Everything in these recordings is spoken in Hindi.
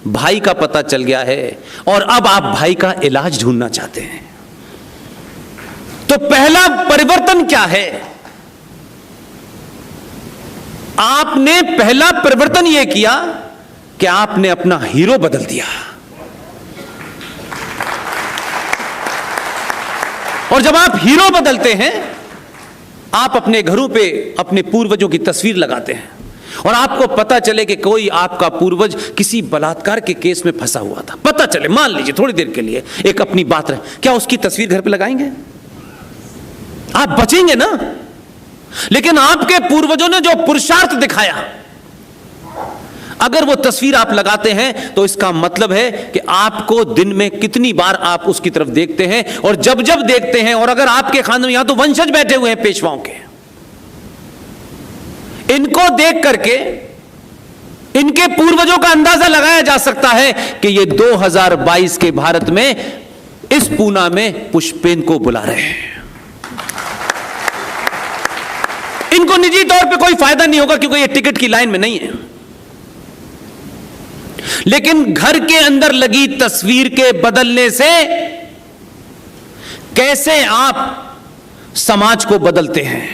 भाई का पता चल गया है और अब आप भाई का इलाज ढूंढना चाहते हैं। तो पहला परिवर्तन क्या है? आपने पहला परिवर्तन यह किया कि आपने अपना हीरो बदल दिया। और जब आप हीरो बदलते हैं, आप अपने घरों पे अपने पूर्वजों की तस्वीर लगाते हैं और आपको पता चले कि कोई आपका पूर्वज किसी बलात्कार के केस में फंसा हुआ था, पता चले, मान लीजिए थोड़ी देर के लिए एक अपनी बात रहे, क्या उसकी तस्वीर घर पे लगाएंगे? आप बचेंगे ना? लेकिन आपके पूर्वजों ने जो पुरुषार्थ दिखाया, अगर वो तस्वीर आप लगाते हैं तो इसका मतलब है कि आपको दिन में कितनी बार आप उसकी तरफ देखते हैं, और जब जब देखते हैं, और अगर आपके खानदान में, यहां तो वंशज बैठे हुए हैं पेशवाओं के, इनको देख करके इनके पूर्वजों का अंदाजा लगाया जा सकता है कि ये 2022 के भारत में इस पूना में पुष्पेन को बुला रहे हैं। इनको निजी तौर पे कोई फायदा नहीं होगा क्योंकि ये टिकट की लाइन में नहीं है, लेकिन घर के अंदर लगी तस्वीर के बदलने से कैसे आप समाज को बदलते हैं,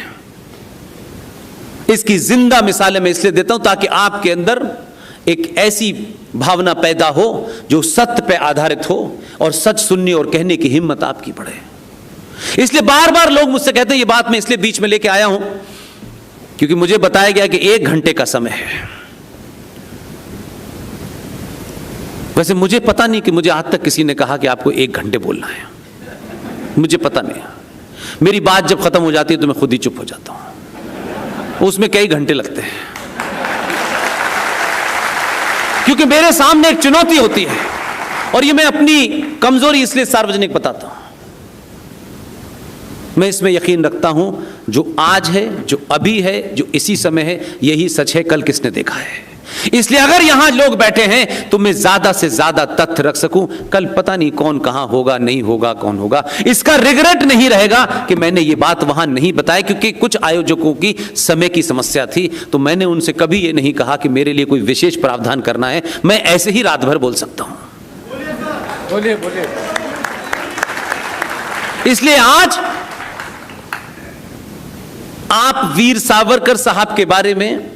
इसकी जिंदा मिसालें मैं इसलिए देता हूं ताकि आपके अंदर एक ऐसी भावना पैदा हो जो सत्य पे आधारित हो और सच सुनने और कहने की हिम्मत आपकी बढ़े। इसलिए बार बार लोग मुझसे कहते हैं, ये बात मैं इसलिए बीच में लेके आया हूं क्योंकि मुझे बताया गया कि 1 घंटे का समय है। वैसे मुझे पता नहीं कि मुझे आज तक किसी ने कहा कि आपको 1 घंटे बोलना है, मुझे पता नहीं। मेरी बात जब खत्म हो जाती है तो मैं खुद ही चुप हो जाता हूं, उसमें कई घंटे लगते हैं, क्योंकि मेरे सामने एक चुनौती होती है और ये मैं अपनी कमजोरी इसलिए सार्वजनिक बताता हूं। मैं इसमें यकीन रखता हूं, जो आज है, जो अभी है, जो इसी समय है, यही सच है, कल किसने देखा है। इसलिए अगर यहां लोग बैठे हैं तो मैं ज्यादा से ज्यादा तथ्य रख सकूं, कल पता नहीं कौन कहां होगा, नहीं होगा, कौन होगा, इसका रिग्रेट नहीं रहेगा कि मैंने ये बात वहां नहीं बताई, क्योंकि कुछ आयोजकों की समय की समस्या थी, तो मैंने उनसे कभी ये नहीं कहा कि मेरे लिए कोई विशेष प्रावधान करना है, मैं ऐसे ही रात भर बोल सकता हूं। बोलिए। इसलिए आज आप वीर सावरकर साहब के बारे में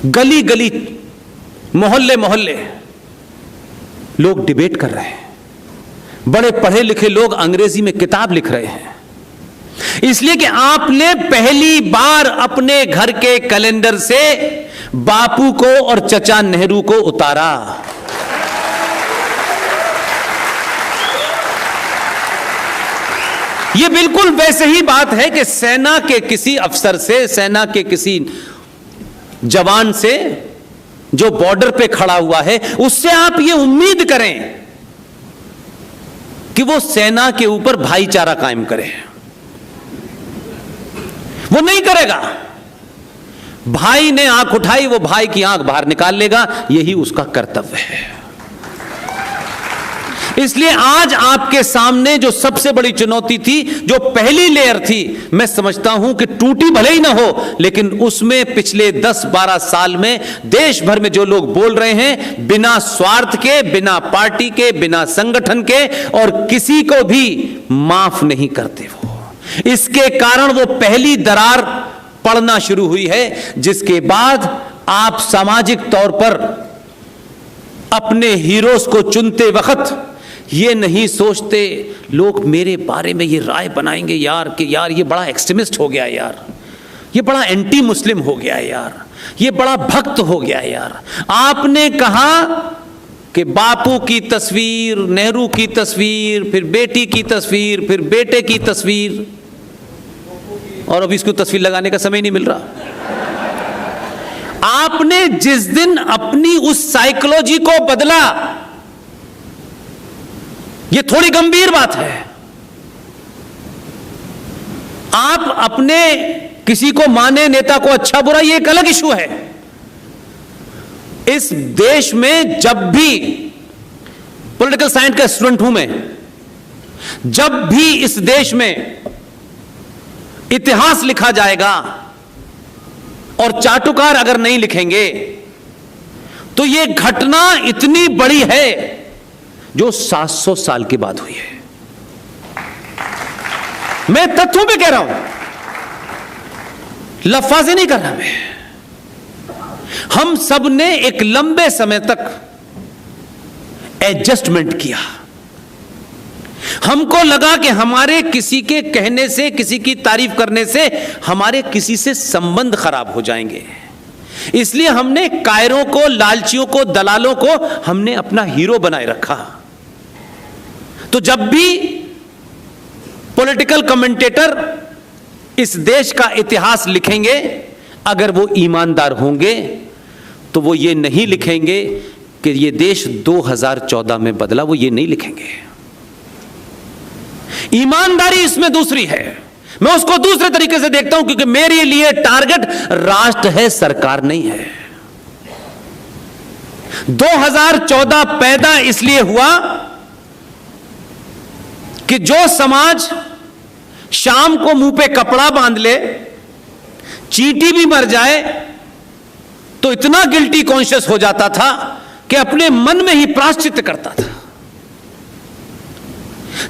गली गली, मोहल्ले मोहल्ले लोग डिबेट कर रहे हैं, बड़े पढ़े लिखे लोग अंग्रेजी में किताब लिख रहे हैं, इसलिए कि आपने पहली बार अपने घर के कैलेंडर से बापू को और चचा नेहरू को उतारा। यह बिल्कुल वैसे ही बात है कि सेना के किसी अफसर से, सेना के किसी जवान से जो बॉर्डर पे खड़ा हुआ है, उससे आप ये उम्मीद करें कि वो सेना के ऊपर भाईचारा कायम करे। वो नहीं करेगा। भाई ने आंख उठाई, वो भाई की आंख बाहर निकाल लेगा, यही उसका कर्तव्य है। इसलिए आज आपके सामने जो सबसे बड़ी चुनौती थी, जो पहली लेयर थी, मैं समझता हूं कि टूटी भले ही ना हो, लेकिन उसमें पिछले 10-12 साल में देश भर में जो लोग बोल रहे हैं, बिना स्वार्थ के, बिना पार्टी के, बिना संगठन के, और किसी को भी माफ नहीं करते वो, इसके कारण वो पहली दरार पड़ना शुरू हुई है, जिसके बाद आप सामाजिक तौर पर अपने हीरोज को चुनते वक्त ये नहीं सोचते लोग मेरे बारे में ये राय बनाएंगे यार कि यार ये बड़ा एक्सट्रीमिस्ट हो गया यार, ये बड़ा एंटी मुस्लिम हो गया यार, ये बड़ा भक्त हो गया यार। आपने कहा कि बापू की तस्वीर, नेहरू की तस्वीर, फिर बेटी की तस्वीर, फिर बेटे की तस्वीर, और अभी इसको तस्वीर लगाने का समय नहीं मिल रहा। आपने जिस दिन अपनी उस साइकोलॉजी को बदला, यह थोड़ी गंभीर बात है। आप अपने किसी को माने, नेता को अच्छा बुरा, यह एक अलग इशू है। इस देश में जब भी पॉलिटिकल साइंस का स्टूडेंट हूं मैं, जब भी इस देश में इतिहास लिखा जाएगा और चाटुकार अगर नहीं लिखेंगे तो ये घटना इतनी बड़ी है जो 700 साल के बाद हुई है। मैं तथ्यों पे कह रहा हूं, लफ्ज़ नहीं कर रहा मैं। हम सब ने एक लंबे समय तक एडजस्टमेंट किया। हमको लगा कि हमारे किसी के कहने से, किसी की तारीफ करने से हमारे किसी से संबंध खराब हो जाएंगे, इसलिए हमने कायरों को, लालचियों को, दलालों को हमने अपना हीरो बनाए रखा। तो जब भी पॉलिटिकल कमेंटेटर इस देश का इतिहास लिखेंगे, अगर वो ईमानदार होंगे तो वो ये नहीं लिखेंगे कि ये देश 2014 में बदला, वो ये नहीं लिखेंगे। ईमानदारी इसमें दूसरी है। मैं उसको दूसरे तरीके से देखता हूं, क्योंकि मेरे लिए टारगेट राष्ट्र है, सरकार नहीं है। 2014 पैदा इसलिए हुआ कि जो समाज शाम को मुंह पे कपड़ा बांध ले, चींटी भी मर जाए तो इतना गिल्टी कॉन्शियस हो जाता था कि अपने मन में ही प्रायश्चित करता था।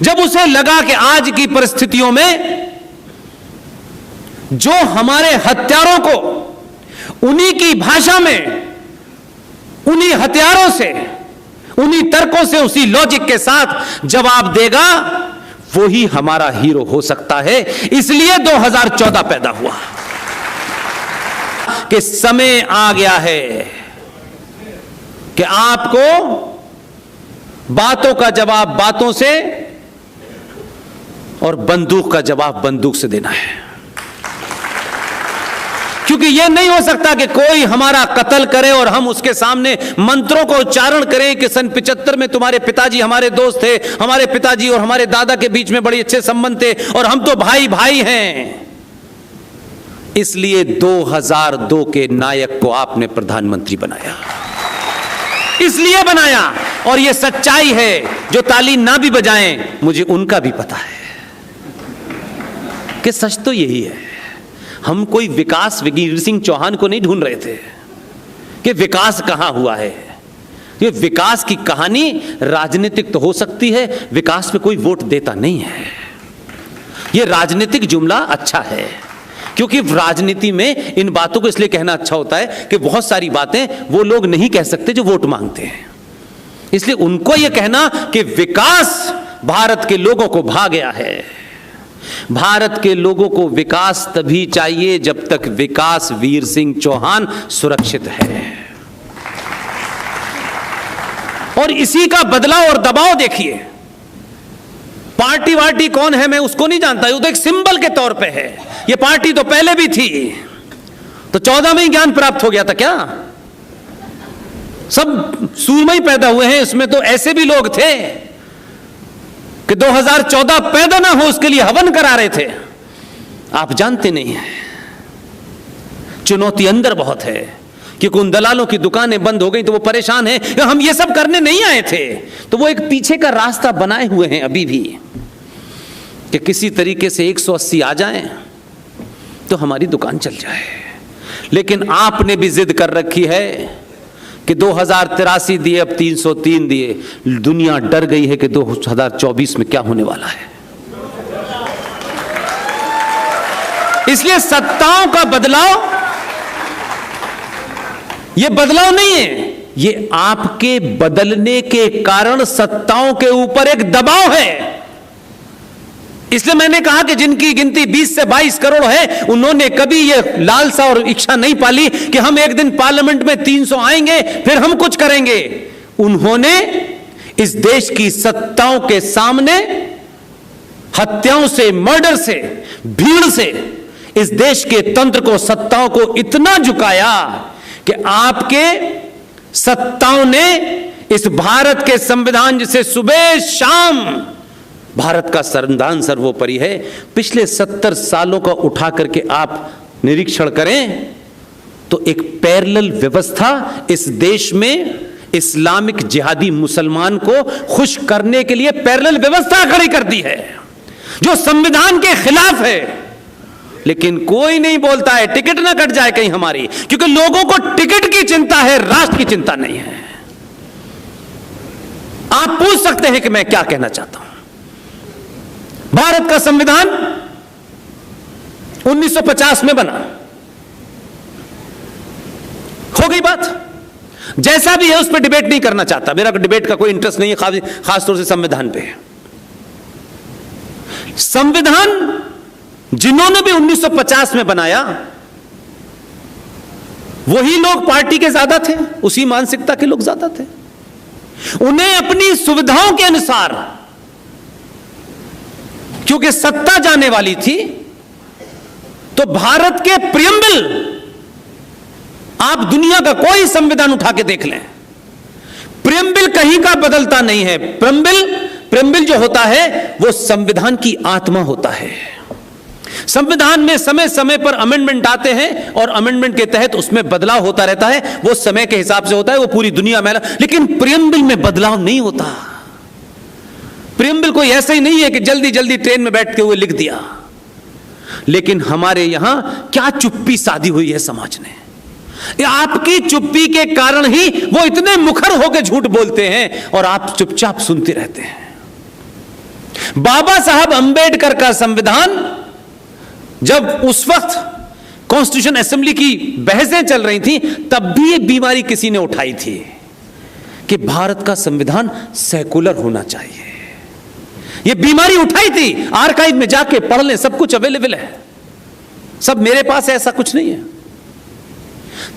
जब उसे लगा कि आज की परिस्थितियों में जो हमारे हत्यारों को उन्हीं की भाषा में, उन्हीं हथियारों से, उन्हीं तर्कों से, उसी लॉजिक के साथ जवाब देगा, वो ही हमारा हीरो हो सकता है। इसलिए 2014 पैदा हुआ कि समय आ गया है कि आपको बातों का जवाब बातों से और बंदूक का जवाब बंदूक से देना है। क्योंकि यह नहीं हो सकता कि कोई हमारा कत्ल करे और हम उसके सामने मंत्रों को उच्चारण करें कि सन 75 में तुम्हारे पिताजी हमारे दोस्त थे, हमारे पिताजी और हमारे दादा के बीच में बड़े अच्छे संबंध थे और हम तो भाई भाई हैं। इसलिए 2002 के नायक को आपने प्रधानमंत्री बनाया, इसलिए बनाया। और यह सच्चाई है, जो ताली ना भी बजाएं, मुझे उनका भी पता है कि सच तो यही है। हम कोई विकास वीर सिंह चौहान को नहीं ढूंढ रहे थे कि विकास कहां हुआ है। ये विकास की कहानी राजनीतिक तो हो सकती है, विकास में कोई वोट देता नहीं है। ये राजनीतिक जुमला अच्छा है, क्योंकि राजनीति में इन बातों को इसलिए कहना अच्छा होता है कि बहुत सारी बातें वो लोग नहीं कह सकते जो वोट मांगते हैं। इसलिए उनको यह कहना कि विकास भारत के लोगों को भा गया है। भारत के लोगों को विकास तभी चाहिए जब तक विकास वीर सिंह चौहान सुरक्षित है। और इसी का बदलाव और दबाव देखिए। पार्टी वार्टी कौन है मैं उसको नहीं जानता, वो तो एक सिंबल के तौर पे है। ये पार्टी तो पहले भी थी, तो 14 में ही ज्ञान प्राप्त हो गया था क्या? सब सूरमा ही पैदा हुए हैं, इसमें तो ऐसे भी लोग थे कि 2014 पैदा ना हो उसके लिए हवन करा रहे थे। आप जानते नहीं हैं, चुनौती अंदर बहुत है, क्योंकि उन दलालों की दुकानें बंद हो गई तो वो परेशान हैं। हम ये सब करने नहीं आए थे, तो वो एक पीछे का रास्ता बनाए हुए हैं अभी भी कि किसी तरीके से 180 आ जाएं तो हमारी दुकान चल जाए। लेकिन आपने भी जिद कर रखी है कि 2083 दिए, अब 303 दिए। दुनिया डर गई है कि 2024 में क्या होने वाला है। इसलिए सत्ताओं का बदलाव, यह बदलाव नहीं है, ये आपके बदलने के कारण सत्ताओं के ऊपर एक दबाव है। इसलिए मैंने कहा कि जिनकी गिनती 20 से 22 करोड़ है, उन्होंने कभी यह लालसा और इच्छा नहीं पाली कि हम एक दिन पार्लियामेंट में 300 आएंगे फिर हम कुछ करेंगे। उन्होंने इस देश की सत्ताओं के सामने हत्याओं से, मर्डर से, भीड़ से इस देश के तंत्र को, सत्ताओं को इतना झुकाया कि आपके सत्ताओं ने इस भारत के संविधान जिसे सुबह शाम भारत का संविधान सर्वोपरि है, पिछले 70 सालों का उठा करके आप निरीक्षण करें तो एक पैरेलल व्यवस्था इस देश में इस्लामिक जिहादी मुसलमान को खुश करने के लिए पैरेलल व्यवस्था खड़ी कर दी है, जो संविधान के खिलाफ है। लेकिन कोई नहीं बोलता है टिकट ना कट जाए कहीं हमारी, क्योंकि लोगों को टिकट की चिंता है, राष्ट्र की चिंता नहीं है। आप पूछ सकते हैं कि मैं क्या कहना चाहता हूं। भारत का संविधान 1950 में बना, हो गई बात। जैसा भी है उस पर डिबेट नहीं करना चाहता, मेरा डिबेट का कोई इंटरेस्ट नहीं है, खासतौर से संविधान पे। संविधान जिन्होंने भी 1950 में बनाया वही लोग पार्टी के ज्यादा थे, उसी मानसिकता के लोग ज्यादा थे। उन्हें अपनी सुविधाओं के अनुसार, क्योंकि सत्ता जाने वाली थी, तो भारत के प्रियम्बल, आप दुनिया का कोई संविधान उठा के देख लें, प्रियम्बल कहीं का बदलता नहीं है। प्रियम्बल जो होता है वो संविधान की आत्मा होता है। संविधान में समय समय पर अमेंडमेंट आते हैं और अमेंडमेंट के तहत उसमें बदलाव होता रहता है, वो समय के हिसाब से होता है, वो पूरी दुनिया में। लेकिन प्रियम्बल में बदलाव नहीं होता। प्रियम्बल कोई ऐसा ही नहीं है कि जल्दी जल्दी ट्रेन में बैठते हुए लिख दिया। लेकिन हमारे यहां क्या चुप्पी साधी हुई है समाज ने। आपकी चुप्पी के कारण ही वो इतने मुखर होकर झूठ बोलते हैं और आप चुपचाप सुनते रहते हैं। बाबा साहब अंबेडकर का संविधान, जब उस वक्त कॉन्स्टिट्यूशन असेंबली की बहसें चल रही थी, तब भी एक बीमारी किसी ने उठाई थी कि भारत का संविधान सेकुलर होना चाहिए। ये बीमारी उठाई थी, आर्काइव में जाके पढ़ लें, सब कुछ अवेलेबल है, सब मेरे पास है, ऐसा कुछ नहीं है।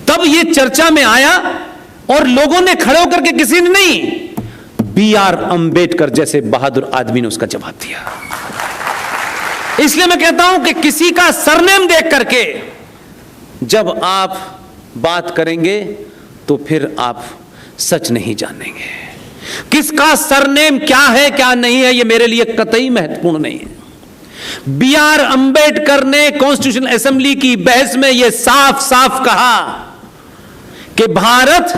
तब ये चर्चा में आया और लोगों ने खड़े होकर के, किसी ने नहीं, B.R. अंबेडकर जैसे बहादुर आदमी ने उसका जवाब दिया। इसलिए मैं कहता हूं कि किसी का सरनेम देख करके जब आप बात करेंगे तो फिर आप सच नहीं जानेंगे। किसका सरनेम क्या है क्या नहीं है, यह मेरे लिए कतई महत्वपूर्ण नहीं है। B.R. अंबेडकर ने कॉन्स्टिट्यूशन असेंबली की बहस में यह साफ साफ कहा कि भारत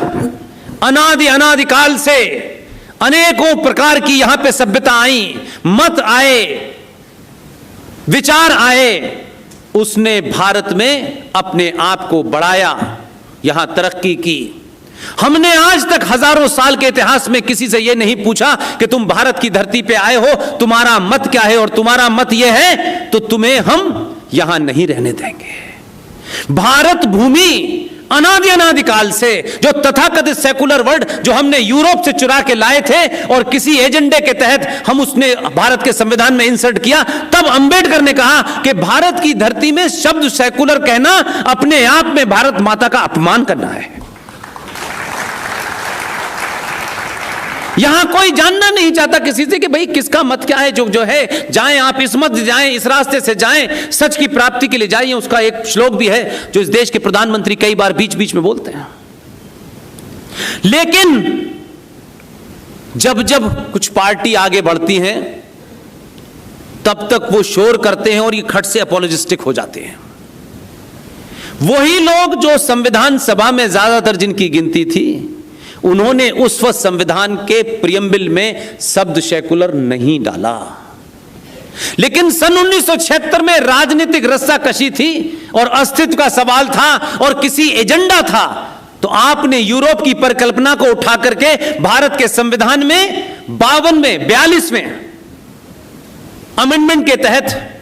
अनादिकाल से अनेकों प्रकार की यहां पे सभ्यता आई, मत आए, विचार आए, उसने भारत में अपने आप को बढ़ाया, यहां तरक्की की। हमने आज तक हजारों साल के इतिहास में किसी से यह नहीं पूछा कि तुम भारत की धरती पे आए हो, तुम्हारा मत क्या है, और तुम्हारा मत यह है तो तुम्हें हम यहां नहीं रहने देंगे। भारत भूमि अनादिकाल से जो तथाकथित सेकुलर वर्ड जो हमने यूरोप से चुरा के लाए थे और किसी एजेंडे के तहत हम उसने भारत के संविधान में इंसर्ट किया, तब अंबेडकर ने कहा कि भारत की धरती में शब्द सेकुलर कहना अपने आप में भारत माता का अपमान करना है। यहां कोई जानना नहीं चाहता किसी से कि भाई किसका मत क्या है, जो है जाएं, आप इस मत जाएं, इस रास्ते से जाएं, सच की प्राप्ति के लिए जाइए। उसका एक श्लोक भी है जो इस देश के प्रधानमंत्री कई बार बीच बीच में बोलते हैं। लेकिन जब जब कुछ पार्टी आगे बढ़ती हैं तब तक वो शोर करते हैं और ये खट से अपॉलोजिस्टिक हो जाते हैं। वही लोग जो संविधान सभा में ज्यादातर जिनकी गिनती थी, उन्होंने उस वक्त संविधान के प्रियम्बल में शब्द सेकुलर नहीं डाला। लेकिन सन 1976 में राजनीतिक रस्साकशी थी और अस्तित्व का सवाल था और किसी एजेंडा था, तो आपने यूरोप की परिकल्पना को उठा करके भारत के संविधान में 42वें अमेंडमेंट के तहत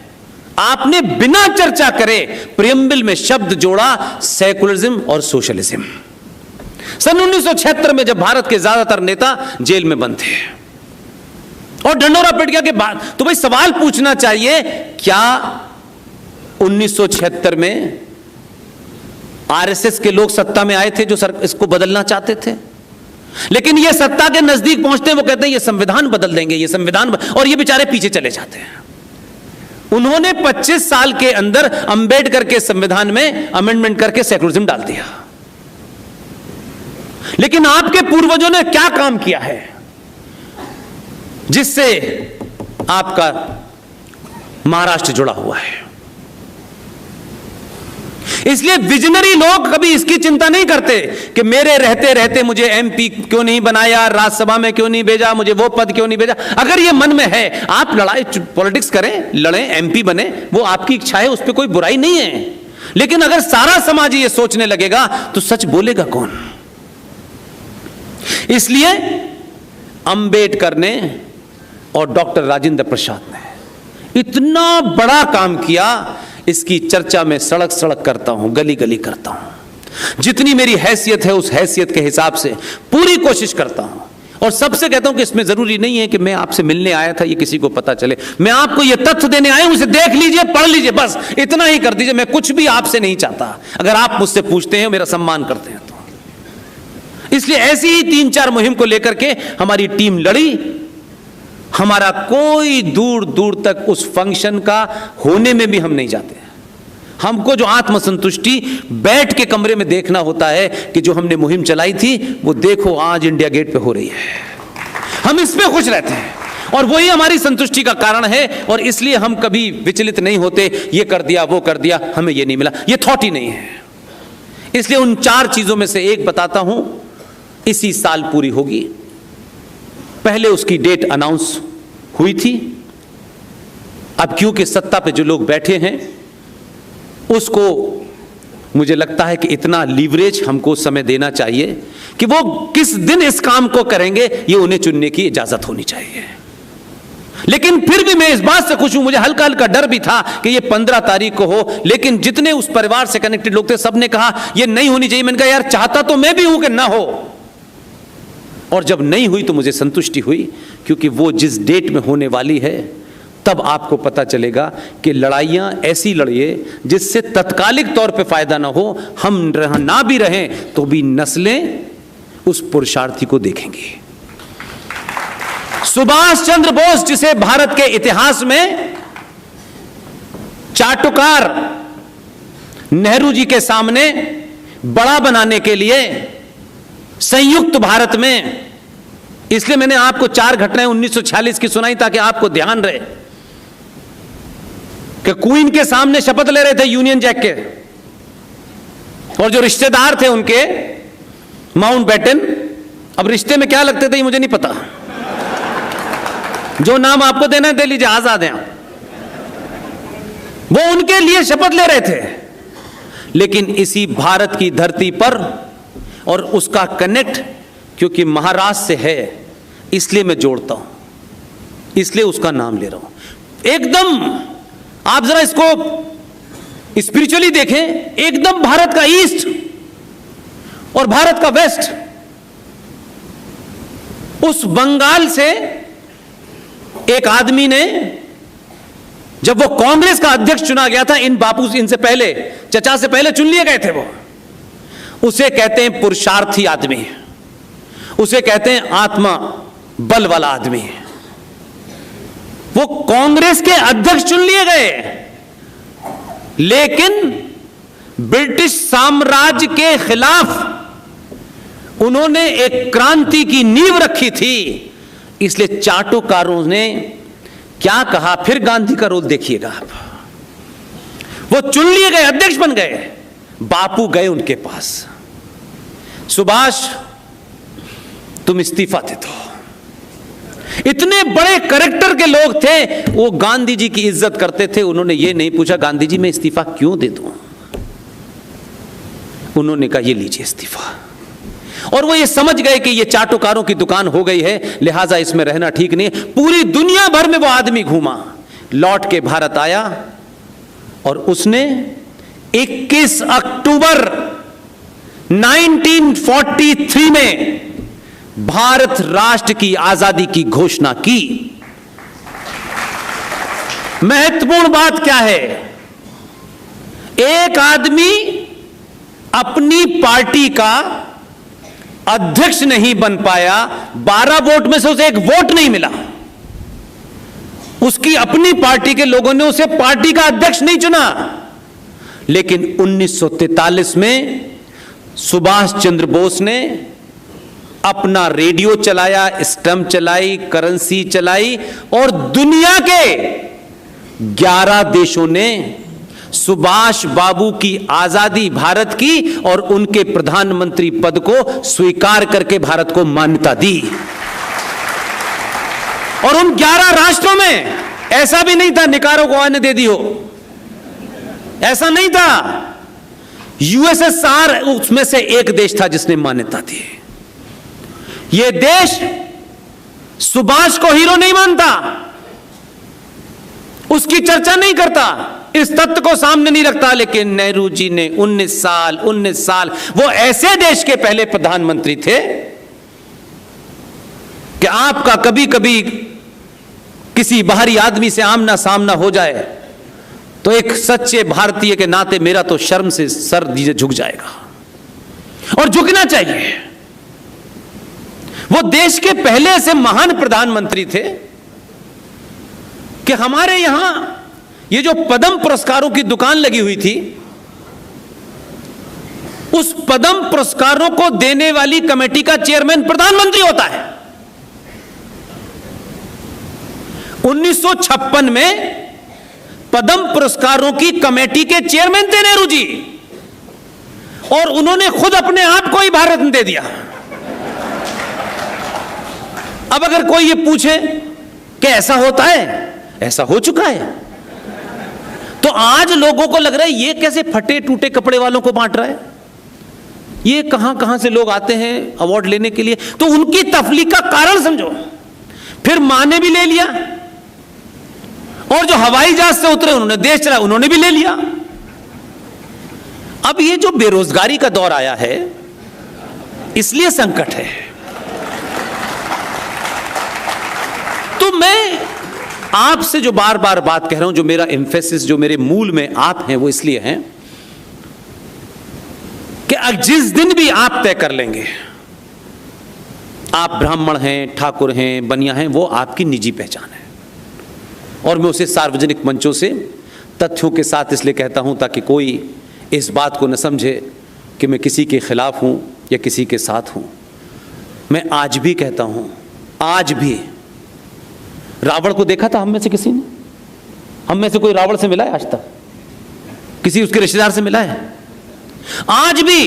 आपने बिना चर्चा करे प्रियम्बल में शब्द जोड़ा, सेकुलरिज्म और सोशलिज्म। सन 1976 में जब भारत के ज्यादातर नेता जेल में बंद थे और ढंढोरा पिट गया के बाद, तो भाई सवाल पूछना चाहिए, क्या 1976 में आरएसएस के लोग सत्ता में आए थे जो इसको बदलना चाहते थे? लेकिन ये सत्ता के नजदीक पहुंचते हैं, वो कहते हैं ये संविधान बदल देंगे, ये संविधान और ये बेचारे पीछे चले जाते हैं। उन्होंने 25 साल के अंदर अंबेडकर के संविधान में अमेंडमेंट करके सेकुलरिज्म डाल दिया। लेकिन आपके पूर्वजों ने क्या काम किया है जिससे आपका महाराष्ट्र जुड़ा हुआ है? इसलिए विजनरी लोग कभी इसकी चिंता नहीं करते कि मेरे रहते रहते मुझे एमपी क्यों नहीं बनाया, राज्यसभा में क्यों नहीं भेजा, मुझे वो पद क्यों नहीं भेजा। अगर ये मन में है, आप लड़ाई पॉलिटिक्स करें, लड़ें, एमपी बने, वो आपकी इच्छा है, उस पर कोई बुराई नहीं है। लेकिन अगर सारा समाज ये सोचने लगेगा तो सच बोलेगा कौन। इसलिए अंबेडकर ने और डॉक्टर राजेंद्र प्रसाद ने इतना बड़ा काम किया, इसकी चर्चा मैं सड़क सड़क करता हूं, गली गली करता हूं। जितनी मेरी हैसियत है उस हैसियत के हिसाब से पूरी कोशिश करता हूं। और सबसे कहता हूं कि इसमें जरूरी नहीं है कि मैं आपसे मिलने आया था ये किसी को पता चले। मैं आपको ये तथ्य देने आया हूं, इसे देख लीजिए, पढ़ लीजिए, बस इतना ही कर दीजिए। मैं कुछ भी आपसे नहीं चाहता। अगर आप मुझसे पूछते हैं, मेरा सम्मान करते हैं तो। इसलिए ऐसी ही 3-4 मुहिम को लेकर के हमारी टीम लड़ी। हमारा कोई दूर दूर तक उस फंक्शन का होने में भी हम नहीं जाते। हमको जो आत्मसंतुष्टि बैठ के कमरे में देखना होता है कि जो हमने मुहिम चलाई थी वो देखो आज इंडिया गेट पे हो रही है, हम इसमें खुश रहते हैं और वही हमारी संतुष्टि का कारण है। और इसलिए हम कभी विचलित नहीं होते, ये कर दिया वो कर दिया, हमें ये नहीं मिला, ये थॉट ही नहीं है। इसलिए उन 4 चीजों में से एक बताता हूं, इसी साल पूरी होगी। पहले उसकी डेट अनाउंस हुई थी। अब क्योंकि सत्ता पे जो लोग बैठे हैं उसको मुझे लगता है कि इतना लीवरेज हमको समय देना चाहिए कि वो किस दिन इस काम को करेंगे ये उन्हें चुनने की इजाजत होनी चाहिए। लेकिन फिर भी मैं इस बात से खुश हूं, मुझे हल्का हल्का डर भी था कि ये 15 तारीख को हो, लेकिन जितने उस परिवार से कनेक्टेड लोग थे सबने कहा ये नहीं होनी चाहिए। मैंने कहा यार चाहता तो मैं भी हूं कि ना हो, और जब नहीं हुई तो मुझे संतुष्टि हुई, क्योंकि वो जिस डेट में होने वाली है तब आपको पता चलेगा कि लड़ाइयां ऐसी लड़िए जिससे तत्कालिक तौर पे फायदा ना हो। हम ना भी रहें तो भी नस्लें उस पुरुषार्थी को देखेंगी। सुभाष चंद्र बोस, जिसे भारत के इतिहास में चाटुकार नेहरू जी के सामने बड़ा बनाने के लिए संयुक्त भारत में, इसलिए मैंने आपको 4 घटनाएं 1946 की सुनाई ताकि आपको ध्यान रहे कि क्वीन के सामने शपथ ले रहे थे यूनियन जैक के, और जो रिश्तेदार थे उनके माउंटबेटन, अब रिश्ते में क्या लगते थे मुझे नहीं पता, जो नाम आपको देना है दे लीजिए, आजाद हैं। वो उनके लिए शपथ ले रहे थे। लेकिन इसी भारत की धरती पर, और उसका कनेक्ट क्योंकि महाराष्ट्र से है इसलिए मैं जोड़ता हूं, इसलिए उसका नाम ले रहा हूं। एकदम आप जरा इसको स्पिरिचुअली देखें, एकदम भारत का ईस्ट और भारत का वेस्ट, उस बंगाल से एक आदमी ने, जब वो कांग्रेस का अध्यक्ष चुना गया था, इन बापू इनसे पहले, चचा से पहले चुन लिए गए थे, वो उसे कहते हैं पुरुषार्थी आदमी, उसे कहते हैं आत्मा बल वाला आदमी। वो कांग्रेस के अध्यक्ष चुन लिए गए, लेकिन ब्रिटिश साम्राज्य के खिलाफ उन्होंने एक क्रांति की नींव रखी थी। इसलिए चाटुकारों ने क्या कहा, फिर गांधी का रोल देखिएगा आप। वो चुन लिए गए, अध्यक्ष बन गए, बापू गए उनके पास, सुभाष तुम इस्तीफा दे दो। इतने बड़े कैरेक्टर के लोग थे, वो गांधी जी की इज्जत करते थे। उन्होंने ये नहीं पूछा गांधी जी मैं इस्तीफा क्यों दे दूं, उन्होंने कहा ये लीजिए इस्तीफा। और वो ये समझ गए कि ये चाटुकारों की दुकान हो गई है, लिहाजा इसमें रहना ठीक नहीं है। पूरी दुनिया भर में वो आदमी घूमा, लौट के भारत आया और उसने 21 अक्टूबर 1943 में भारत राष्ट्र की आजादी की घोषणा की। महत्वपूर्ण बात क्या है, एक आदमी अपनी पार्टी का अध्यक्ष नहीं बन पाया, 12 वोट में से उसे एक वोट नहीं मिला, उसकी अपनी पार्टी के लोगों ने उसे पार्टी का अध्यक्ष नहीं चुना। लेकिन 1943 में सुभाष चंद्र बोस ने अपना रेडियो चलाया, स्टंप चलाई, करेंसी चलाई, और दुनिया के 11 देशों ने सुभाष बाबू की आजादी भारत की और उनके प्रधानमंत्री पद को स्वीकार करके भारत को मान्यता दी। और उन 11 राष्ट्रों में ऐसा भी नहीं था निकारागुआ ने दे दी हो, ऐसा नहीं था। यूएसएसआर उसमें से एक देश था जिसने मान्यता दी। यह देश सुभाष को हीरो नहीं मानता, उसकी चर्चा नहीं करता, इस तथ्य को सामने नहीं रखता, लेकिन नेहरू जी ने 19 साल वो ऐसे देश के पहले प्रधानमंत्री थे कि आपका कभी कभी किसी बाहरी आदमी से आमना सामना हो जाए तो एक सच्चे भारतीय के नाते मेरा तो शर्म से सर दीजिए झुक जाएगा, और झुकना चाहिए। वो देश के पहले ऐसे महान प्रधानमंत्री थे कि हमारे यहां ये जो पद्म पुरस्कारों की दुकान लगी हुई थी, उस पद्म पुरस्कारों को देने वाली कमेटी का चेयरमैन प्रधानमंत्री होता है। 1956 में पद्म पुरस्कारों की कमेटी के चेयरमैन थे नेहरू जी, और उन्होंने खुद अपने आप को ही भारत में दे दिया। अब अगर कोई ये पूछे कि ऐसा होता है, ऐसा हो चुका है, तो आज लोगों को लग रहा है ये कैसे फटे टूटे कपड़े वालों को बांट रहा है, ये कहां कहां से लोग आते हैं अवार्ड लेने के लिए। तो उनकी तफलीक का कारण समझो। फिर मां ने भी ले लिया, और जो हवाई जहाज से उतरे उन्होंने देश चलाया, उन्होंने भी ले लिया। अब ये जो बेरोजगारी का दौर आया है, इसलिए संकट है। तो मैं आपसे जो बार बार बात कह रहा हूं, जो मेरा एम्फेसिस, जो मेरे मूल में आप हैं, वो इसलिए हैं कि जिस दिन भी आप तय कर लेंगे आप ब्राह्मण हैं, ठाकुर हैं, बनिया हैं, वो आपकी निजी पहचान है। और मैं उसे सार्वजनिक मंचों से तथ्यों के साथ इसलिए कहता हूं ताकि कोई इस बात को न समझे कि मैं किसी के खिलाफ हूं या किसी के साथ हूं। मैं आज भी कहता हूं, आज भी रावण को देखा था हम में से किसी ने? हम में से कोई रावण से मिला है आज तक? किसी उसके रिश्तेदार से मिला है? आज भी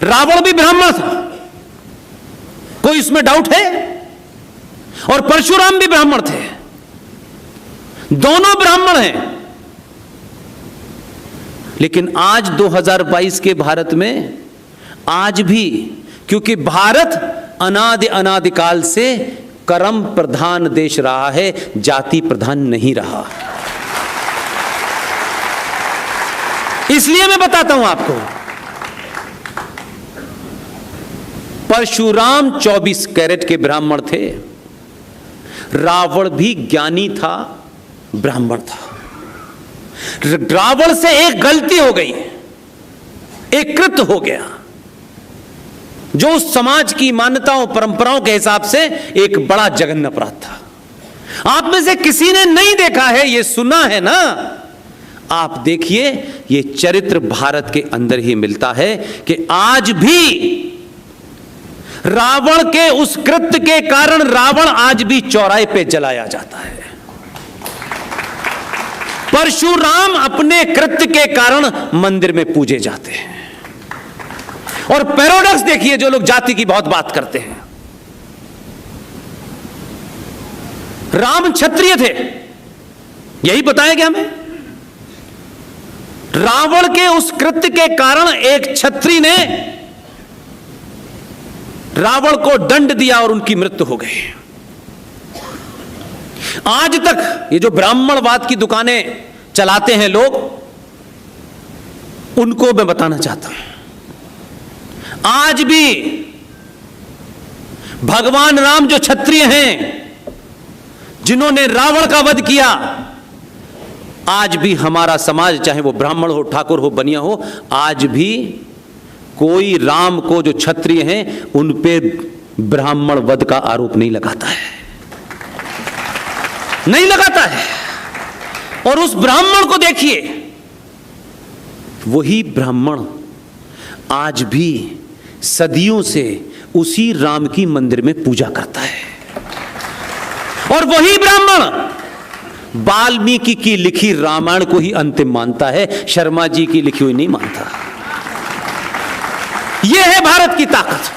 रावण भी ब्राह्मण था, कोई इसमें डाउट है? और परशुराम भी ब्राह्मण थे, दोनों ब्राह्मण हैं। लेकिन आज 2022 के भारत में आज भी, क्योंकि भारत अनादि काल से कर्म प्रधान देश रहा है, जाति प्रधान नहीं रहा। इसलिए मैं बताता हूं आपको, परशुराम 24 कैरेट के ब्राह्मण थे, रावण भी ज्ञानी था, ब्राह्मण था। रावण से एक गलती हो गई, एक कृत्य हो गया जो उस समाज की मान्यताओं परंपराओं के हिसाब से एक बड़ा जघन्य अपराध था। आप में से किसी ने नहीं देखा है, ये सुना है ना? आप देखिए, ये चरित्र भारत के अंदर ही मिलता है कि आज भी रावण के उस कृत्य के कारण रावण आज भी चौराहे पे जलाया जाता है। परशुराम अपने कृत्य के कारण मंदिर में पूजे जाते हैं। और पैराडॉक्स देखिए, जो लोग जाति की बहुत बात करते हैं, राम क्षत्रिय थे, यही बताया गया हमें। रावण के उस कृत्य के कारण एक क्षत्रिय ने रावण को दंड दिया और उनकी मृत्यु हो गई। आज तक ये जो ब्राह्मणवाद की दुकानें चलाते हैं लोग, उनको मैं बताना चाहता हूं, आज भी भगवान राम जो क्षत्रिय हैं, जिन्होंने रावण का वध किया, आज भी हमारा समाज, चाहे वो ब्राह्मण हो, ठाकुर हो, बनिया हो, आज भी कोई राम को जो क्षत्रिय हैं उन पे ब्राह्मण वध का आरोप नहीं लगाता है, नहीं लगाता है। और उस ब्राह्मण को देखिए, वही ब्राह्मण आज भी सदियों से उसी राम की मंदिर में पूजा करता है। और वही ब्राह्मण वाल्मीकि की लिखी रामायण को ही अंतिम मानता है, शर्मा जी की लिखी हुई नहीं मानता। यह है भारत की ताकत।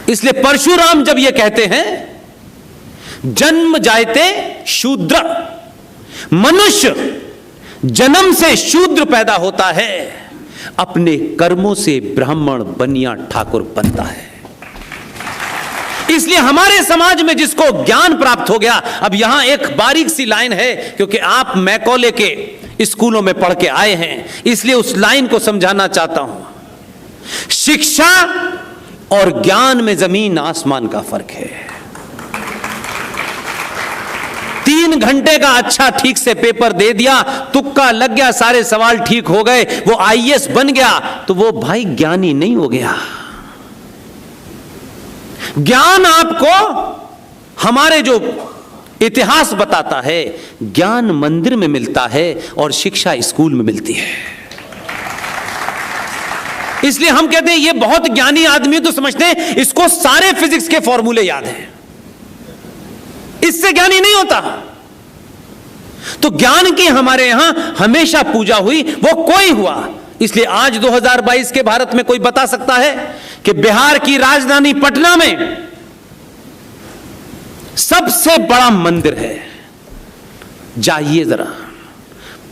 इसलिए परशुराम जब यह कहते हैं जन्म जायते शूद्र, मनुष्य जन्म से शूद्र पैदा होता है, अपने कर्मों से ब्राह्मण बनिया ठाकुर बनता है। इसलिए हमारे समाज में जिसको ज्ञान प्राप्त हो गया, अब यहां एक बारीक सी लाइन है, क्योंकि आप मैकॉले के स्कूलों में पढ़ के आए हैं, इसलिए उस लाइन को समझाना चाहता हूं। शिक्षा और ज्ञान में जमीन आसमान का फर्क है। 3 घंटे का अच्छा ठीक से पेपर दे दिया, तुक्का लग गया, सारे सवाल ठीक हो गए, वो आईएएस बन गया, तो वो भाई ज्ञानी नहीं हो गया। ज्ञान आपको हमारे जो इतिहास बताता है, ज्ञान मंदिर में मिलता है और शिक्षा स्कूल में मिलती है। इसलिए हम कहते हैं ये बहुत ज्ञानी आदमी, तो समझते हैं इसको सारे फिजिक्स के फॉर्मूले याद हैं, इससे ज्ञानी नहीं होता। तो ज्ञान की हमारे यहां हमेशा पूजा हुई, वो कोई हुआ। इसलिए आज 2022 के भारत में कोई बता सकता है कि बिहार की राजधानी पटना में सबसे बड़ा मंदिर है, जाइए जरा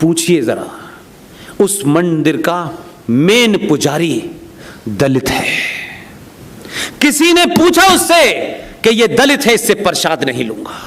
पूछिए जरा, उस मंदिर का मेन पुजारी दलित है। किसी ने पूछा उससे कि यह दलित है, इससे प्रसाद नहीं लूंगा।